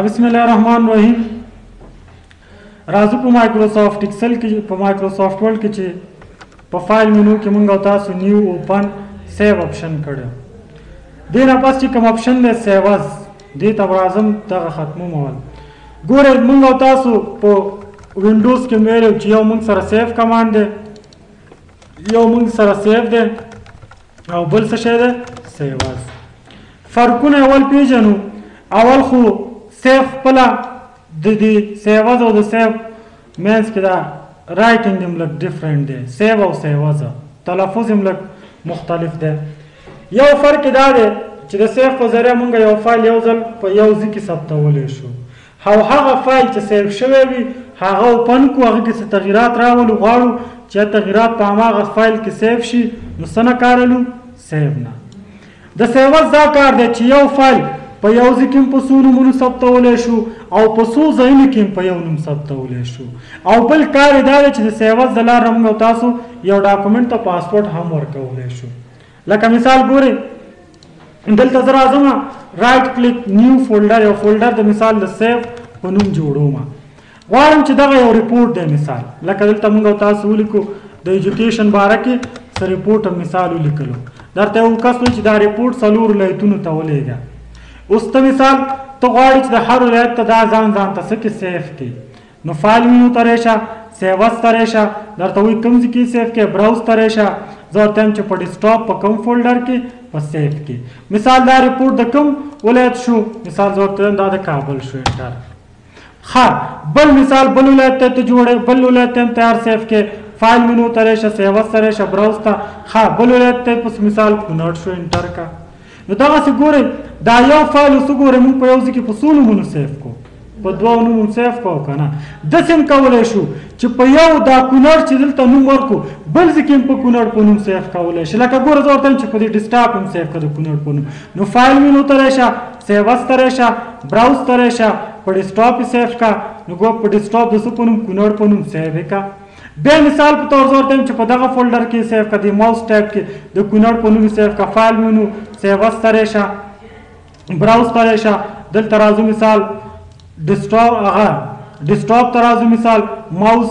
بسم الله الرحمن الرحیم. راځو په مایکروسافټ ایکسل کې په مایکروسافټ ورډ کې چې په فایل منو کې موږ او تاسو نیو اوپن سیو اپشن کړو. دې نه پس چې کوم اپشن دی سیو از دې ته راځم دغه ختمو مول ګوره موږ او تاسو په وینډوز کې ویلو چې یو موږ سره سیو کمانډ دی یو موږ سره سیو دی او بل څه شی دی سیو از. فرقونه اول پیژنو. اول خو سیو خپله د دې سیو از او د سیو مینس کې دا رایټینګ هم لږ ډفرنټ دی. سیو او سیو از تلفظ هم لږ مختلف دی. یو فرق دا دی چې د سیو په ذریعه موږ یو فایل یو ځل په یو ځای کې ثبتولی شو او هغه فایل چې سیو شوی وي هغه اوپن کړو هغه کې څه تغییرات راولو غواړو چې تغییرات په هماغه فایل کې سیو شي نو څه نه کارلو سیو نه. د سیو از دا کار دی چې یو فایل په یو ځای کې په څو نومونو ثبتولی شو او په څو ځایونو کې په یو نوم ثبتولی شو. او بل کار یې دا دی چې د سیو از د لارې موږ او تاسو یو ډاکومنټ ته پاسورډ هم ورکولی شو. لکه مثال ګورئ دلته زه راځم رایټ کلیک نیو فولډر یو فولډر د مثال د سیو په نوم جوړوم غواړم چې دغه یو ریپورټ دی مثال لکه دلته موږ او تاسو ولیکو د ایجوکیشن باره کې څه ریپورټ مثال ولیکلو درته یو کس وایي چې دا ریپورټ څلور ولایتونو ته ولیږه. اوس ته مثال ته غواړې چې د هر ولایت ته دا ځان ته څه کې سیف کړي نو فایل مینو ته رېشه سیو از ته رېشه درته وایي کوم ځای کې سیف کړې براوز ته رېشه زه ورته وایم چې په ډیسکټاپ په کوم فولډر کې په سیف کې مثال دا ریپورټ د کوم ولایت شو مثال زه ورته وایم دا د کابل شو انټر. ښه بل مثال بل ولایت ته جوړې بل ولایت ته تیار سیف کې فایل مینو ته رېشه سیو از ته رېشه براوز ته ښه بل ولایت ته پس مثال کونړ شو انټر کا. نو دغسې ګورئ دا یو فایل اوس وګورئ موږ په یو ځای کې په څو نومونو سیف کړو په دوو نومونو سیف کړو که نه. داسې هم کولی شو چې په یو دا کونړ چې دلته نوم ورکړو بل ځای کې هم په کونړ په نوم سیف کولی شي لکه ګوره زه ورته وایم چې په دې ډیسکټاپ هم سیف کړه د کونړ په نوم نو فایل مینو ته رېشه سیو از ته رېشه براوز ته رېشه په ډیسکټاپ یې سیف کړه نو ګوره په ډیسکټاپ د څه په نوم کونړ په نوم سیو یې کړه. بیا مثال په طور زه ورته وایم چې په دغه فولډر کې سیف کړه د ماوس ټایپ کې د کونړ په نوم سیف کړه فایل مینو سیو از ته رېشه براوز ته رېشه دلته راځو مثال ډیسکټاپ ته راځو مثال ماوس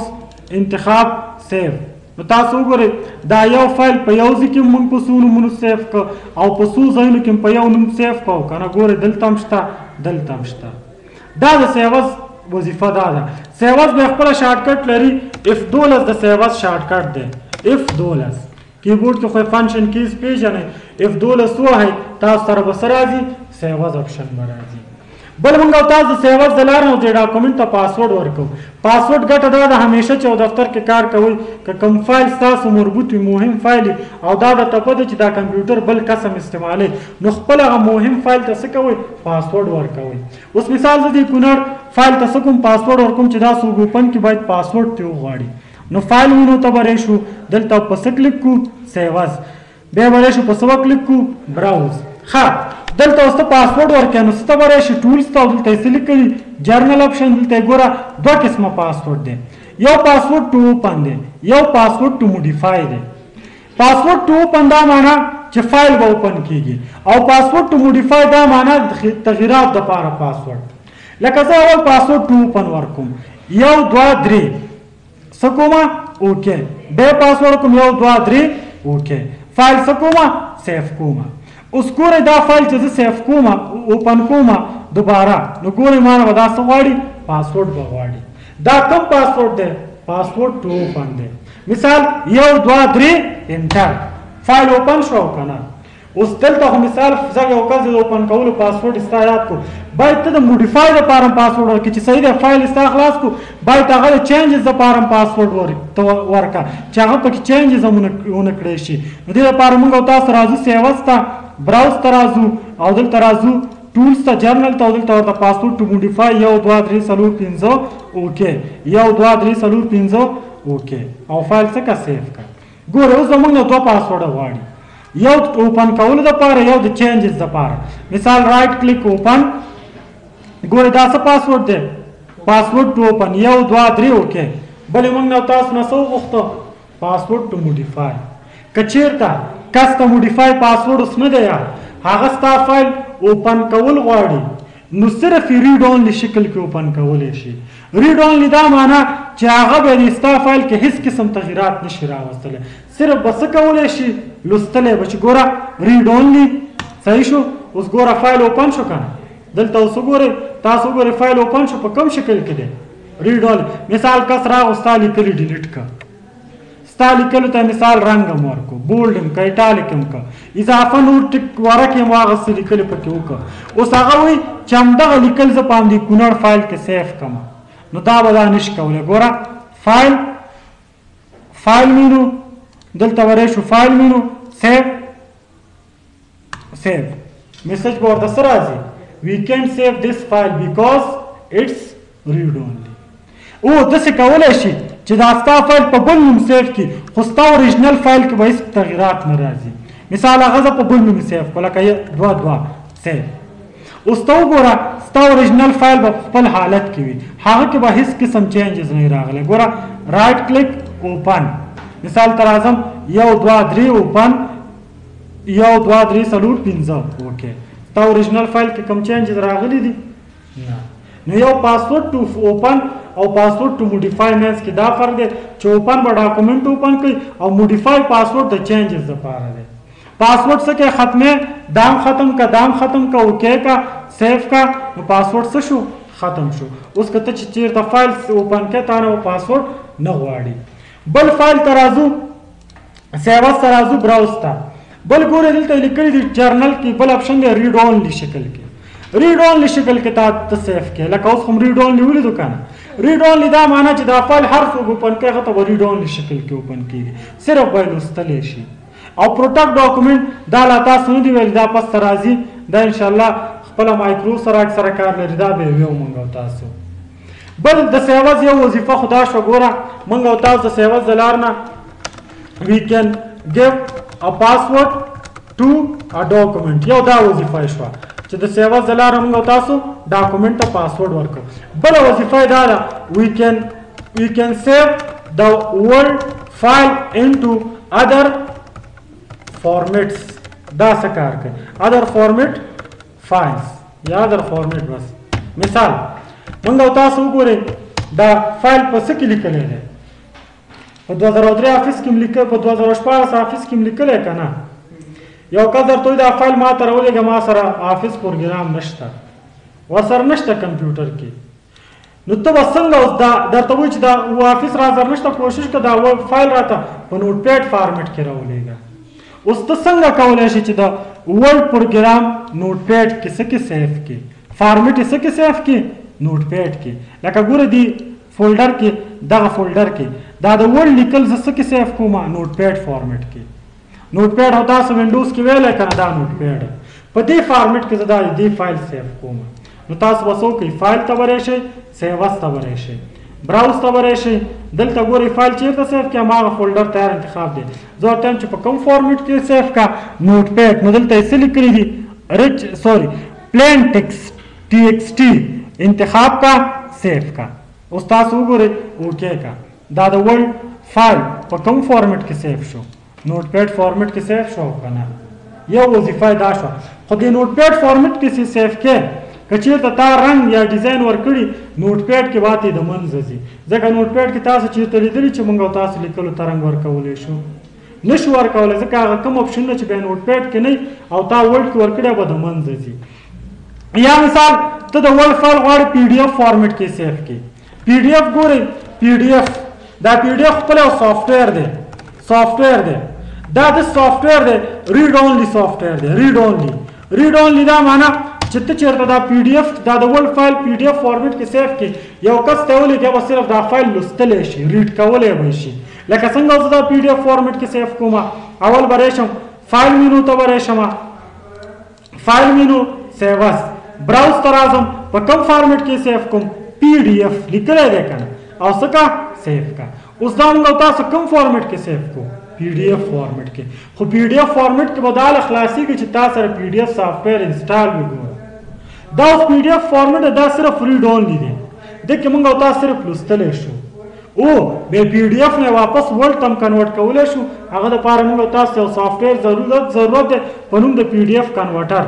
انتخاب سیو. نو تاسو وګورئ دا یو فایل په یو ځای کې موږ په څو نومونو سیف کړ او په څو ځایونو کې په یو نوم سیف کړو که نه ګورئ دلته هم شته دلته هم شته. دا د سیو از وظیفه دا ده. سیو از بیا خپله شارټکټ لري F12 د سیو از شارټکټ دی F12 کیبورډ کې خو فنکشن کیز پیژنئ F12 ووهئ تاسو سره به څه راځي سیو از اپشن به راځي. بل موږ او تاسو د سیو از د لارې نه دې ډاکومنټ ته پاسورډ ورکوو. پاسورډ ګټه دا ده همیشه چې یو دفتر کې کار کوئ که کوم فایل ستاسو مربوط وي مهم فایل او دا درته پته چې دا کمپیوټر بل قسم استعمالوي نو خپل هغه مهم فایل ته څه کوئ پاسورډ ورکوئ. اوس مثال زه دې کونړ فایل ته څه کوم پاسورډ ورکوم چې دا څوک اوپن کړي باید پاسورډ ترې وغواړي نو فایل مینو ته به رېشو دلته په څه کلیک کړو سیو از بیا به رېشو په څه به کلیک کړو براوز. ښه دلته اوس ته پاسورډ ورکوې نو څه ته به راشي ټولز ته او دلته یې څه لیکلي جرنل اپشن دلته یې ګوره دوه قسمه پاسورډ دی یو پاسورډ ټو اوپن دی یو پاسورډ ټو موډیفای دی. پاسورډ ټو اوپن دا معنا چې فایل به اوپن کیږي او پاسورډ ټو موډیفای دا معنا تغییرات دپاره پاسورډ. لکه زه اول پاسورډ ټو اوپن ورکوم 1 2 3 څه کومه اوکې بیا پاسورډ کوم 1 2 3 اوکې فایل څه کومه سیف کومه. اوس ګورئ دا فایل چې زه سیف کومه اوپن کومه دوباره نو ګورئ ما نه به دا څه غواړي پاسورډ به غواړي. دا کوم پاسورډ دی پاسورډ ټو اوپن دی. مثال 1 2 3 انټر فایل اوپن شو که نه. اوس دلته خو مثال زه یو کس د اوپن کولو پاسورډ ستا یاد کړو باید ته د موډیفای دپاره هم پاسورډ ورکړې چې صحیح دی فایل ستا خلاص کړو باید هغه د چینجز دپاره هم پاسورډ ورکړه چې هغه پکې چینجز هم ونه کړی شي. نو دې دپاره موږ او تاسو راځو سیو از ته براوز ته راځو او دلته راځو ټولز ته جرنل ته او دلته ورته پاسورډ ټو موډیفای 1 2 3 4 5 اوکې 1 2 3 4 5 اوکې او فایل څه کا سیف کا. ګوره اوس زموږ نه دوه پاسورډ غواړي یو اوپن کولو دپاره یو د چینجز دپاره. مثال رایټ کلیک اوپن ګوره دا څه پاسورډ دی پاسورډ ټو اوپن 1 2 3 اوکې بلې موږ نه تاسو نه څه وغوښته پاسورډ ټو موډیفای. که چېرته کس ته موډیفای پاسورډ اوس نه دی هغه ستا فایل اوپن کول غواړي نو صرف ریډ اونلی شکل کې اوپن کولی شي. ریډ اونلی دا معنا چې هغه به د ستا فایل کې هیڅ قسم تغییرات نشي راوستلی، صرف به څه کولی شي لوستلی به چې ګوره ریډ اونلی صحیح شو. اوس ګوره فایل اوپن شو که نه، دلته اوس وګورئ تاسو وګورئ فایل اوپن شو په کوم شکل کې دی ریډ اونلی. مثال کس راغو ستا لیکلي ډیلیټ کړه، ستا لیکلو ته مثال رنګ هم ورکړو، بولډ هم که ایټالیک هم که اضافه نور ټک ورک هم هغه څه لیکلي پکې وکړه. اوس هغه وایي چې همدغه لیکل زه په همدې کونړ فایل کې سیف کړم، نو دا به دا نشي کولی. ګوره فایل مینو دلته وری شو، فایل مینو سیف میسج به ورته څه راځي we can save this file because it's read only. او داسې کولی شي چې دا ستا فایل په بل نوم سیف کړي خو ستا اوریجنل فایل کې به هېڅ تغییرات نه راځي. مثال هغه زه په بل نوم سیف کړو لکه 2 سیف. اوس ته وګوره ستا اوریجنل فایل به په خپل حالت کې وي، هغه کې به هېڅ قسم چینجز نه راغلی. ګوره رایټ کلیک اوپن، مثال ته راځم 1 2 3 اوپن 1 2 3 4 5 اوکې. ستا اوریجنل فایل کې کوم چینجز راغلی دي؟ نه. نو یو پاسورډ ټو اوپن او پاسورډ ټو موډیفای مینس کې دا فرق دی چې اوپن به ډاکومنټ اوپن کوي او موډیفای پاسورډ د چینجز لپاره دی. پاسورډ څه کې ختمه دام ختم کا دام ختم کا اوکې کا سیف کا، نو پاسورډ څه شو ختم شو. اوس کته چې چیرته فایل اوپن کې تا نه پاسورډ نه غواړي. بل فایل ته راځو، سیوس ته راځو، براوز ته. بل ګوره دلته لیکلي دي جرنل کې بل اپشن دی ریډ اونلی شکل کې. ریډ اونلی شکل کې ته سیف کې لکه اوس هم ریډ اونلی ولیدو که نه. ریډ اونلی دا معنا چې دا فایل هر څوک اوپن کوي هغه ته به ریډ اونلی شکل کې اوپن کېږي، صرف به یې لوستلی شي. او پروټکټ ډاکومنټ دا لا تاسو نه دي ویل، دا پس ته راځي، دا انشاءالله خپله مایکرو سره کار لري، دا به یې ویو موږ او تاسو. بل د سیوز یو وظیفه خو دا شوه، ګوره موږ او تاسو د سیوز د لار نه وی کین ګیو ا پاسورډ ټو ا ډاکومنټ، یو دا وظیفه یې شوه چې د سیوز د لاره موږ او تاسو ډاکومنټ ته پاسورډ ورکړو. بله وظیفه یې دا ده we can save the word file into other formats. دا څه کار کوي other format files یا other format بس. مثال موږ او تاسو وګورئ دا فایل په څه کې لیکلی دی، په 2003 افیس کې م لیکلی، په 2014 افیس کې م لیکلی که نه. یو کس درته وایي دا فایل ما ته راولېږه، ما سره افیس پروګرام نشته، ورسره نشته کمپیوټر کې. نو ته به څنګه اوس دا درته وایي چې دا افیس را سره نشته، کوشش کړه دا فایل راته په نوټ پیډ فارمېټ کې راولېږه. اوس ته څنګه کولی شي چې د ورډ پروګرام نوټ پیډ کې څه کې سیف کړي، فارمېټ یې څه کې سیف کړي نوټ پیډ کې. لکه ګوره دی فولډر کې دغه فولډر کې دا د ورډ لیکل زه څه کې سیف کوم نوټ پیډ فارمېټ کې. نوټ پیډ او تاسو وینډوز کې ویلی که نه دا نوټ پیډ په دې فارمېټ کې زه دا دې فایل سیف کوم. نو تاسو به څه وکړئ فایل ته به راشئ، سیوس ته به راشئ، براوز ته به راشئ، دلته ګورئ فایل چیرته سیف کړه، هماغه فولډر تیار انتخاب دی. زه ورته وایم چې په کوم فارمېټ کې سیف کړه نوټ پیډ. نو دلته یې څه لیکلي دي پلین TXT انتخاب کا سیف کا. اوس تاسو وګورئ اوکې کا دا د ورډ فایل په کوم فارمېټ کې سیف شو، نوټ پیډ فارمېټ کې سیف شو که نه. یو وظیفه دا شوه. خو د نوټ پیډ فارمېټ کې سیف کې که چېرته تا رنګ یا ډیزاین ورکړي نوټ پیډ کې باندې د منځه ځي، ځکه نوټ پیډ کې تاسو چېرته لیدلي چې موږ او تاسو لیکلو ته رنګ ورکولی شو نشو ورکولی، ځکه هغه کوم اپشنونه چې بیا نوټ پیډ کې نه او تا ورډ کې ورکړی به د منځه ځي. یا مثال ته د ورډ فایل غواړې PDF فارمېټ کې سیف کړي. PDF ګورئ PDF دا PDF خپل یو سافټویر دی، دا د سافټویر دی ریډ اونلی سافټویر دی. ریډ اونلی دا معنا چې ته چېرته دا PDF دا د ورډ فایل PDF فارمېټ کې سیف کړي، یو کس ته ولیکي به صرف دا فایل لوستلی شي، ریډ کولی به شي. لکه څنګه زه دا PDF فارمېټ کې سیف کوم، اول به راشم فایل مینو ته به راشم، فایل مینو سیوس، براوز ته راځم، په کوم فارمېټ کې سیف کوم PDF لیکلی دی که نه او څه کا سیف کا. اوس دا موږ او تاسو کوم فارمېټ کې سیف کوو PDF فارمېټ کې. خو PDF فارمېټ کې به دا له خلاصېږي چې تا سره PDF سافټویر انسټال وي. ګوره دا اوس PDF فارمېټ دا صرف ریډ اونلی دی، دې کې موږ او تاسو صرف لوستلی شو او بیا PDF نه واپس ورډ ته هم کنورټ کولی شو. هغه دپاره موږ او تاسو یو سافټویر ضرورت دی په نوم د PDF کنورټر.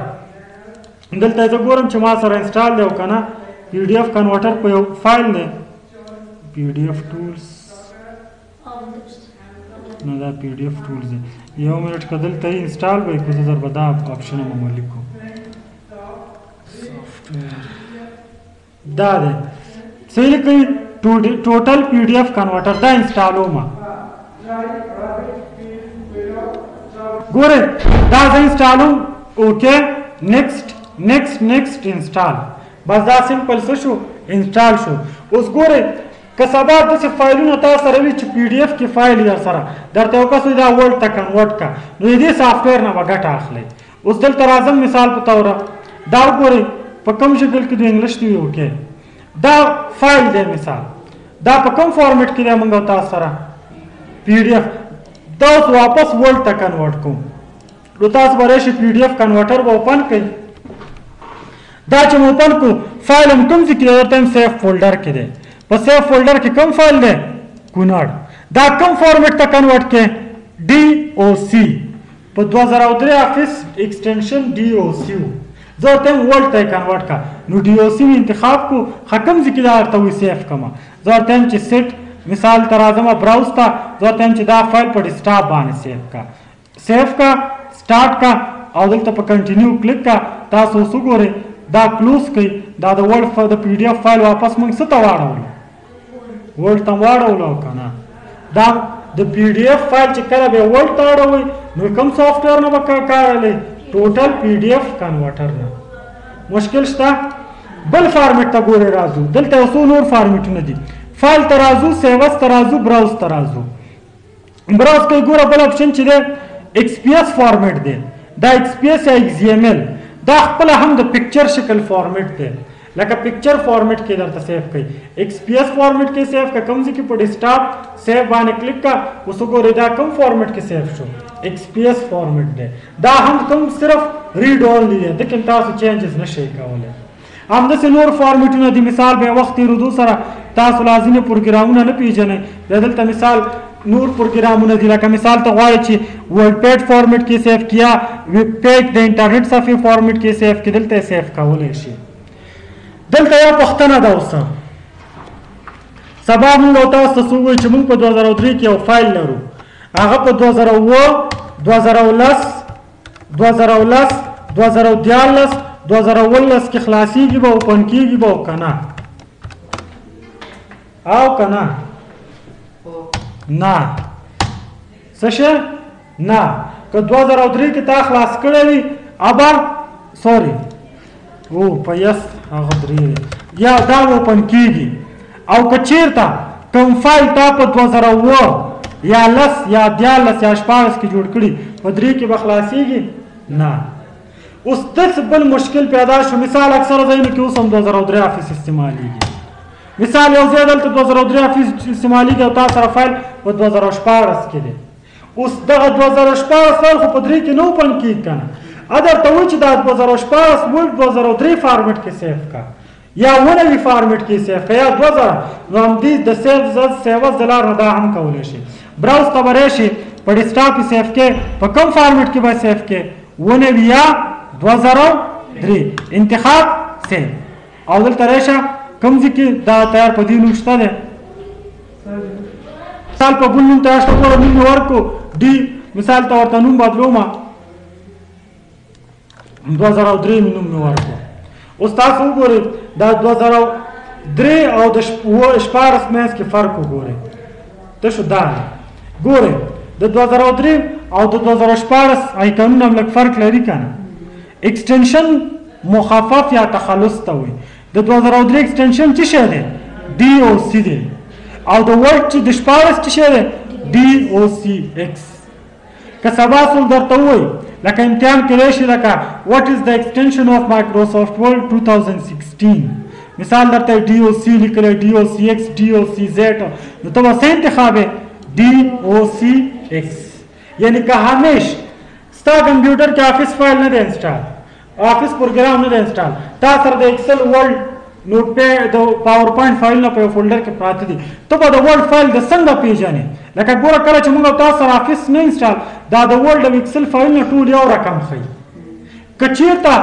دلته زه ګورم چې ما سره انسټال دی او که نه PDF کنورټر په یو فایل دی PDF ټولز نه دا PDF ټولز دی یو منټ که دلته یې انسټال به یې کړو زه در به دا آپشن هم عملي کړو دا دی څه یې لیکئ ټوټل PDF کنورټر دا انسټالومه ګورئ دا زه انسټالوم اوکې next install بس دا سمپل څه شو انسټال شو اوس ګورئ که سبا داسې فایلونه تا سره وي چې PDF کې فایل در سره درته یو کس وایي دا ورډ ته کنورټ کا نو د دې سافټویر نه به ګټه اخلئ اوس دلته راځم مثال په توره دا وګورئ په کوم شکل کې د انګلیش دی اوکې دا فایل دی مثال دا په کوم فارمیټ کې دی موږ او تاسو سره PDF دا اوس واپس ورډ ته کنورټ کوم نو تاسو به راشئ PDF کنورټر به اوپن کړئ دا چې مو اوپن کړو فایل هم کوم ځای کې دی درته هم سیف فولډر کې دی په سیف فولډر کې کوم فایل دی کونړ دا کوم فارمیټ ته کنورټ کې DOC په 2003 افیس ایکسټنشن DOC زه ورته هم ورډ ته یې کنورټ کا نو DOC مې انتخاب کړو ښه کوم ځای کې دا ورته وایي سیف کړمه زه ورته هم چې سیټ مثال ته راځم براوز ته زه ورته هم چې دا فایل په ډیسکټاپ باندې سیف کا سټارټ کا او دلته په کنټینیو کلیک کا تاسو اوس وګورئ دا کلوز کړئ دا د ورډ د PDF فایل واپس موږ څه ته واړولو ورډ ته واړولو که نه دا د PDF فایل چې کله به ورډ ته اړوئ نو کوم سافټویر نه به کار اخلئ ټوټل PDF کنورټر نه مشکل شته بل فارمیټ ته ګورئ راځو دلته یو څو نور فارمیټونه دي فایل ته راځو سیوز ته راځو براوز ته راځو براوز کې ګوره بل اپشن چې دی XPS فارمیټ دی دا XPS یا XML دا خپل هم د پکچر شکل فارمیټ دی لکه پکچر فارمیټ کې درته سیف کوي XPS فارمیټ کې سیف کا کوم ځای کې په ډیسکټاپ سیف باندې کلیک کا اوس وګورئ دا کوم فارمیټ کې سیف شو XPS فارمیټ دی دا هم کوم صرف ریډ اونلی دی دکې تاسو چینجز نشئ کولی همداسې نور فارمیټونه دي مثال به وخت تېرېدو سره تاسو لازمي پروګرامونه نه پیژنئ بیا دلته مثال نور پروګرامونه دي لکه مثال ته غواړئ چې ورډ پیډ فارمیټ کې سیف کیا ویب پیج د انټرنیټ صفحې فارمیټ کې سیف کې دلته سیف کولی شي دلته یو پوښتنه ده اوس سبا موږ او تاسو ته څه ووایو چې موږ په 2003 کې یو فایل لرو هغه په 2009 2010 کې خلاصیږي به اوپن کیږي به او که نه او که نه نه څه شی نه که 2003 کې تا خلاص کړی وي ابا سوري او په یس هغه درې یا دا اوپن کیږي او که چیرته کوم فایل تا په 2009 یا 10 یا 11 یا 14 کې جوړ کړي په درې کې به خلاصیږي نه اوس داسې بل مشکل پیدا شو مثال اکثره ځایونو کې اوس هم 2003 افیس استعمالیږي مثال یو ځای دلته 2003 افیس استعمالیږي او تا سره فایل په 2014 کې دی اوس دغه 2014 فایل خو په درې کې نه اوپن کیږي که نه درته وایي چې دا 2014 ورډ 2003 فارمیټ کې سیف کا یا ونوي فارمیټ کې سیف کا یا 2000 نو همدې د سیوز د لارې نه دا هم کولی شي براوز ته به راشي په ډیسکټاپ کې سیف کې په کوم فارمیټ کې به سیف کې ونوي یا 2003 انتخاب سیف او دلته راشه کوم ځای کې دا تیار په دې نوم شته دی مثال په بل نوم تیار شته ګوره نوم یې ورکړو ډي مثال ته ورته نوم بدلومه 2003 نوم مې ورکړو اوس تاسو وګورئ دا 2003 او د 14 منځ کې فرق وګورئ ته شو دا ګورئ د 2003 او د 2014 آیکنونه هم لږ فرق لري که نه ایکسټنشن مخفف یا تخلص ته وایي د 2003 ایکسټنشن څه شی دی DOC دی او د ورډ چې د 14 څه شی دی DOCX که سبا څوک درته ووایي لکه امتحان کې راشي لکه what is the extension of Microsoft Word 2016 مثال درته DOC لیکلی DOCX DOCZ نو ته به څه انتخابې DOCX یعنی که همیش ستا کمپیوټر کې آفیس فایل نه دی انسټال آفیس پروګرام نه دی انسټال تا سره د ایکسل ورډ نوټ پیډ د پاور پوینټ فایلونه په یو فولډر کې پراته دي ته به د ورډ فایل د څنګه پیژنې لکه ګوره کله چې موږ تاسو سره آفیس نه انسټال دا د ورډ او ایکسل فایلونه ټول یو رقم ښیي که چېرته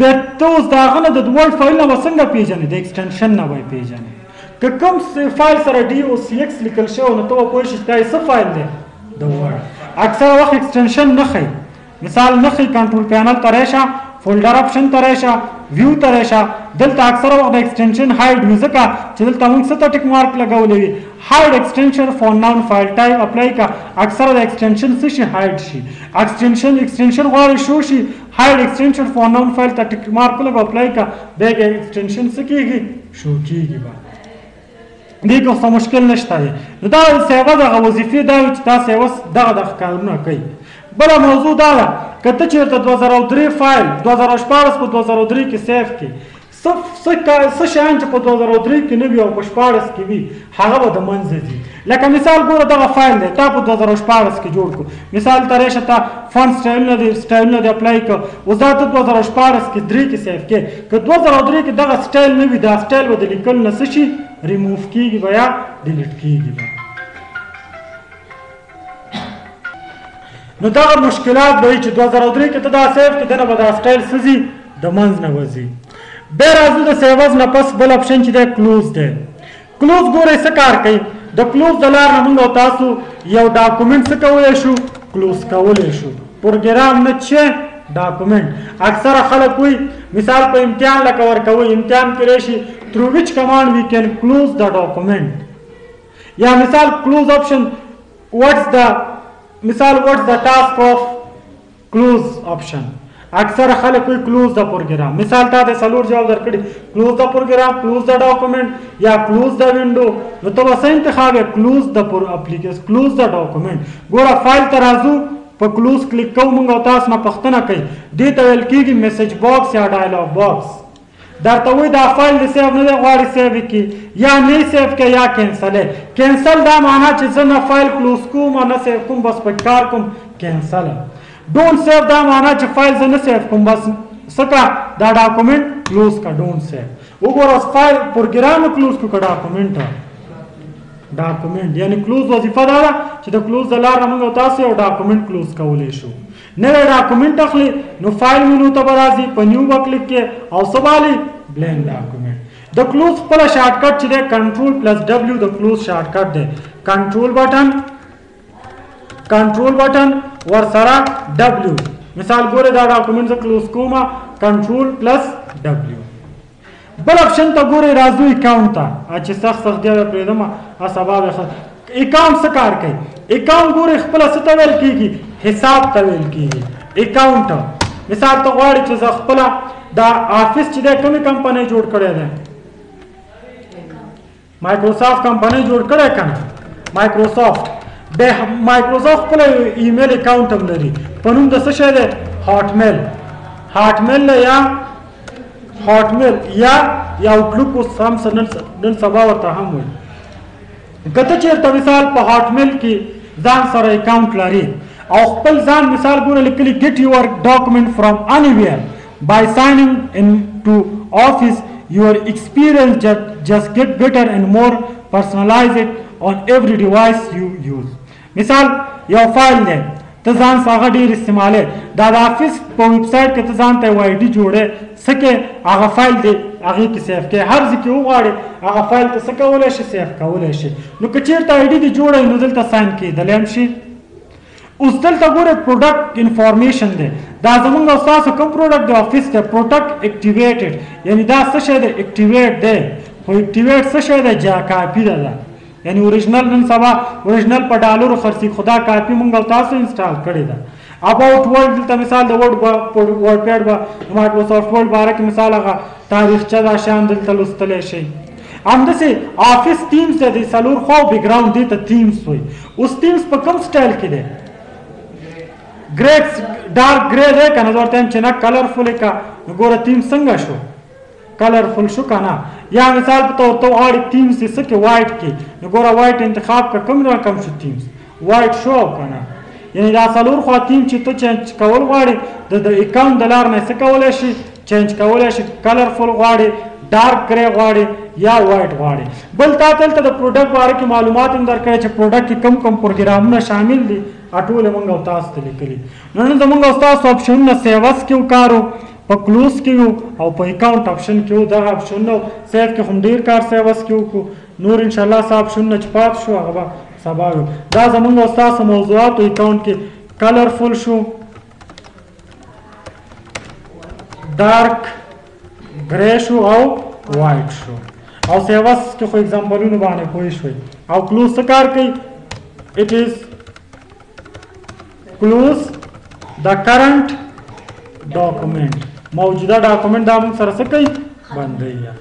بیا ته اوس د هغه نه د ورډ فایل نه به څنګه پیژنې د ایکسټنشن نه به یې پیژنې که کوم فایل سره DOCX لیکل شوی نو ته به پوه شې چې دا یې څه فایل دی د ورډ اکثره وخت ایکسټنشن نه ښیي مثال نه ښیي کنټرول پینل ته راشه فولډر اپشن ته راشه ویو ته راشه دلته اکثره وخت د ایکسټنشن هایډ وي ځکه چې دلته موږ څه ته ټیک مارک لګولی وي هایډ ایکسټنشن فور ناون فایل ټایپ اپلای کا اکثره د ایکسټنشن څه شي هایډ شي ایکسټنشن غواړي شو شي هایډ ایکسټنشن فور ناون فایل ته ټیک مارک لګو اپلای کا بیا ایکسټنشن څه کیږي شو کیږي به دې کې څه مشکل نشته دی نو دا سیوا دغه وظیفې دا وي چې دا سیوا دغه کارونه کوي بله موضوع دا ده که ته چېرته 2003 فایل 2014 په 2003 کې سیف کړي څه شیان چې په 2003 کې نه وي او په 14 کې وي هغه به د منځه ځي لکه مثال ګوره دغه فایل دی تا په 2014 کې جوړ کړو مثال ته راشي ته فونټ سټایلونه دې اپلای کړه اوس دا ته 2014 کې 3 کې سیف کړې که 2003 کې دغه سټایل نه وي دا سټایل به د لیکل نه څه شي ریموف کېږي به یا ډیلیټ کېږي به نو دغه مشکلات به وي چې 2003 کې ته دا سیف کې دنه به دا سټایل څه ځي د منځ نه وځي بیا راځو د سیوز نه پس بل اپشن چې دی کلوز دی کلوز ګورئ څه کار کوي د کلوز د لارې نه موږ او تاسو یو ډاکومنټ څه کولی شو کلوز کولی شو پروګرام نه چې ډاکومنټ اکثره خلک وایي مثال په امتحان لکه ورکوئ امتحان کې راشي through which command we can close the document یا مثال close option what's the task of close option اکثر خلک وایي کلوز د پروګرام مثال تا د څلور جواب درکړي کلوز د پروګرام کلوز د ډاکومنټ یا کلوز د وینډو نو ته به څه انتخاب یې کلوز د اپلیکیشن کلوز د ډاکومنټ ګوره فایل ته راځو په کلوز کلیک کوو موږ او تاسو نه پوښتنه کوي دې ته ویل کېږي میسج باکس یا ډایلاګ باکس درته وایي دا فایل د سیو نه دی غواړي سیو یې کړي یا نه سیو کړي یا کینسل یې کینسل دا معنا چې زه نه فایل کلوز کوم او نه سیو کوم بس په کار کوم کینسل ډونټ سیو دا معنا چې فایل زه نه سیو کوم بس څه کا دا ډاکومنټ کلوز کا ډونټ سیو وګوره فایل پروګرام کلوز کو کا ډاکومنټ یعنی کلوز وظیفه دا ده چې د کلوز د لارې موږ او تاسو یو ډاکومنټ کلوز کولی شو نوی ډاکومنټ اخلي نو فایل مینو ته به راځي په نیو به کلیک کې او څه به الي بلینک ډاکومنټ د کلوز خپله شارټکټ چې دی کنټرول پلس ډبلیو د کلوز شارټکټ دی کنټرول بټن ورسره ډبلیو مثال ګوره دا ډاکومنټ زه کلوز کوم کنټرول پلس ډبلیو بل اپشن ته ګورئ راځو اکاونټ ته چې سخت دی به پرېږدم سبا به اکاونټ څه کار کوي اکاونټ ګورئ خپله څه ته ویل کېږي حساب ته ویل کېږي اکاونټ مثال ته غواړي چې زه خپله دا آفس چې دی کومې کمپنۍ جوړ کړی دی مایکروسافټ کمپنۍ جوړ کړی که نه مایکروسافټ د مایکروسافټ خپله ایمیل اکاونټ هم لري په نوم د څه شی دی هاټمیل یا آوټلوک اوس هم نن سبا ورته هم وایي که ته چېرته مثال په هاټمیل کې ځان سره اکاونټ لري او خپل ځان مثال ګوره لیکلي get your document from anywhere by signing into office your experience just get better and more personalize it on every device you use مثال یو فایل دی ته ځان هغه ډېر استعمالوې دا د آفس په ویب سایټ کې ته ځان ته یو آی ډي جوړې څه کې هغه فایل دی هغې کې سیف کې هر ځای کې وغواړې هغه فایل ته څه کولی شي سیف کولی شي نو که چېرته آی ډي دې جوړوي نو دلته ساین کېدلی هم شي اوس دلته ګوره پروډکټ انفارمیشن دی دا زموږ او ستاسو کوم پروډکټ د آفس دی پروډکټ اکټیویټډ یعنی دا څه شی دی اکټیویټ دی خو اکټیویټ څه شی دی جا کاپي ده یعنی اوریجنل نن سبا اوریجنل په ډالرو خرڅي خدا کاپي موږ او تاسو انسټال کړې ده اباوټ ورډ دلته مثال د ورډ پیډ به مایکروسافټ ورډ باره کې مثال هغه تاریخچه دا شیان دلته لوستلی شئ همداسې آفس تیمز دی د څلور خواو بیکګراونډ دې ته تیمز وایي اوس تیمز په کوم سټایل کې دی ډارک ګرې دی که نه زه ورته یم چې نه کلرفل یې که نو ګوره تیم څنګه شو کلرفل شو که نه یا مثال په طور ته غواړي تیمز یې څه کې وایټ کې نو ګوره وایټ انتخاب که کوم رقم شو تیمز وایټ شو او که نه یعنی دا څلور خوا تیم چې ته چینج کول غواړې د اکاونټ د لارې نه څه کولی شي چینج کولی شي کلرفل غواړې ډارک ګرې غواړې یا وایټ غواړې بل تا دلته د پروډکټ باره کې معلومات هم درکړی چې پروډکټ کې کم کم پروګرامونه شامل دي ټول موږ او تاسو ته لیکلي نو نن زموږ او ستاسو اپشنونه سیوس کې وکارو په کلوز کې یو او په اکاونټ اپشن کې یو. دغه اپشنونه سیف کې هم ډېر کار سیوس کې وکړو. نور انشاءالله څه اپشنونه چې پات شو هغه به سبا وي. دا زمونږ او ستاسو موضوعاتو اکاونټ کې کلرفل شو، ډارک ګری شو او وایټ شو. او سیوس کې خو اگزامپلونو باندې پوه شوئ. او کلوز څه کار کوي؟ اټ از کلوز د کرنٹ ډاکومنٹ. موجوده ډاکومنٹ دا موږ سره څه کوي؟ بندوي.